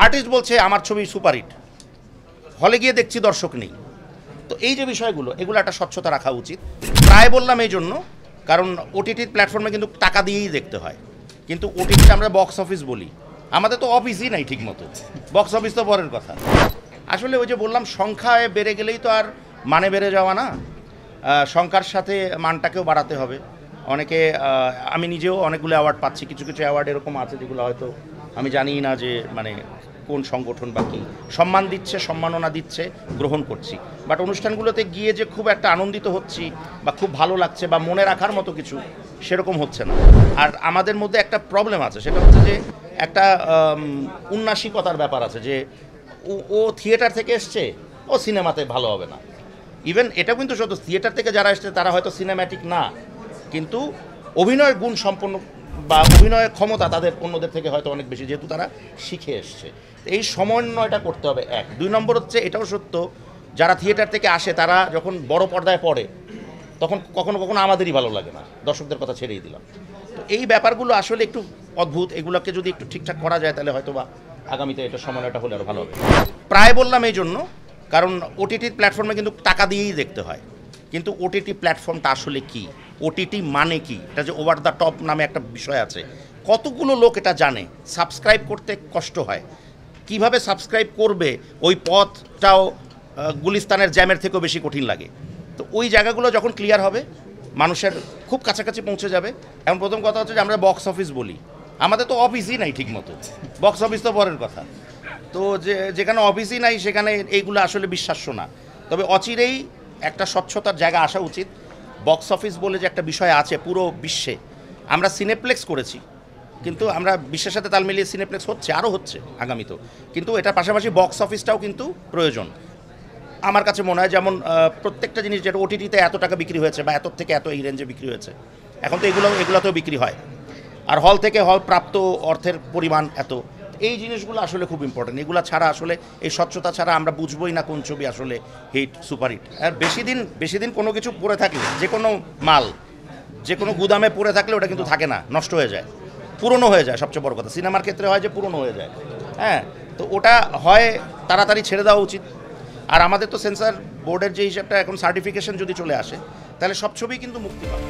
Artist বলছে আমার ছবি সুপারহিট, হলে গিয়ে দেখছি দর্শক নেই। তো এই যে বিষয়গুলো, এগুলো একটা স্বচ্ছতা রাখা উচিত। প্রায় বললাম এই জন্য, কারণ ওটিটির প্ল্যাটফর্মে কিন্তু টাকা দিয়েই দেখতে হয়, কিন্তু ওটিটিতে আমরা বক্স অফিস বলি, আমাদের তো অফিসই নাই ঠিক মতো, বক্স অফিস তো পরের কথা। আসলে ওই যে বললাম, সংখ্যায় বেড়ে গেলেই তো আর মানে বেড়ে যাওয়া না, সংখ্যার সাথে মানটাকেও বাড়াতে হবে। অনেকে, আমি নিজেও অনেকগুলো অ্যাওয়ার্ড পাচ্ছি, কিছু কিছু অ্যাওয়ার্ড এরকম আছে যেগুলো হয়তো আমি জানি না যে মানে কোন সংগঠন বা কী সম্মান দিচ্ছে, সম্মাননা দিচ্ছে, গ্রহণ করছি। বাট অনুষ্ঠানগুলোতে গিয়ে যে খুব একটা আনন্দিত হচ্ছি বা খুব ভালো লাগছে বা মনে রাখার মতো কিছু, সেরকম হচ্ছে না। আর আমাদের মধ্যে একটা প্রবলেম আছে, সেটা হচ্ছে যে একটা উন্নাসিকতার ব্যাপার আছে, যে ও থিয়েটার থেকে এসছে, ও সিনেমাতে ভালো হবে না। ইভেন এটা কিন্তু সত্য, থিয়েটার থেকে যারা এসছে তারা হয়তো সিনেম্যাটিক না, কিন্তু অভিনয়ের গুণ সম্পন্ন বা অভিনয়ের ক্ষমতা তাদের অন্যদের থেকে হয়তো অনেক বেশি, যেহেতু তারা শিখে এসছে। এই সমন্বয়টা করতে হবে। এক, দুই নম্বর হচ্ছে এটাও সত্য, যারা থিয়েটার থেকে আসে তারা যখন বড় পর্দায় পড়ে তখন কখনো কখনো আমাদেরই ভালো লাগে না, দর্শকদের কথা ছেড়েই দিলাম। তো এই ব্যাপারগুলো আসলে একটু অদ্ভুত, এগুলোকে যদি একটু ঠিকঠাক করা যায় তাহলে হয়তো বা আগামীতে এটা সমন্বয়টা হলে আরও ভালো হবে। প্রায় বললাম এই জন্য, কারণ ওটিটির প্ল্যাটফর্মে কিন্তু টাকা দিয়েই দেখতে হয়, কিন্তু ওটিটি প্ল্যাটফর্মটা আসলে কি, ওটিটি মানে কি, এটা যে ওভার দ্য টপ নামে একটা বিষয় আছে, কতগুলো লোক এটা জানে, সাবস্ক্রাইব করতে কষ্ট হয়, কিভাবে সাবস্ক্রাইব করবে ওই পথটাও গুলিস্তানের জ্যামের থেকেও বেশি কঠিন লাগে। তো ওই জায়গাগুলো যখন ক্লিয়ার হবে, মানুষের খুব কাছাকাছি পৌঁছে যাবে। এখন প্রথম কথা হচ্ছে যে আমরা বক্স অফিস বলি, আমাদের তো অফিসই নাই ঠিক মতো, বক্স অফিস তো পরের কথা। তো যেখানে অফিসই নাই সেখানে এইগুলো আসলে বিশ্বাস্য না। তবে অচিরেই একটা স্বচ্ছতার জায়গা আসা উচিত। বক্স অফিস বলে যে একটা বিষয় আছে পুরো বিশ্বে, আমরা সিনেপ্লেক্স করেছি, কিন্তু আমরা বিশ্বের সাথে তাল মিলিয়ে সিনেপ্লেক্স হচ্ছে, আরও হচ্ছে আগামীতেও, কিন্তু এটার পাশাপাশি বক্স অফিসটাও কিন্তু প্রয়োজন আমার কাছে মনে হয়। যেমন প্রত্যেকটা জিনিস যেটা ওটিটিতে এত টাকা বিক্রি হয়েছে বা এত থেকে এত এই রেঞ্জে বিক্রি হয়েছে, এখন তো এগুলোতেও বিক্রি হয়, আর হল থেকে হল প্রাপ্ত অর্থের পরিমাণ এত, এই জিনিসগুলো আসলে খুব ইম্পর্টেন্ট। এগুলো ছাড়া আসলে এই স্বচ্ছতা ছাড়া আমরা বুঝবোই না কোন ছবি আসলে হিট সুপারহিট। আর বেশি দিন কোনো কিছু পড়ে থাকলে, যে কোনো মাল যে কোনো গুদামে পড়ে থাকলে ওটা কিন্তু থাকে না, নষ্ট হয়ে যায়, পুরনো হয়ে যায়। সবচেয়ে বড় কথা সিনেমার ক্ষেত্রে হয় যে পুরনো হয়ে যায়, হ্যাঁ। তো ওটা হয় তাড়াতাড়ি ছেড়ে দেওয়া উচিত। আর আমাদের তো সেন্সর বোর্ডের যে হিসাবটা, এখন সার্টিফিকেশন যদি চলে আসে তাহলে সব ছবি কিন্তু মুক্তি পাবে।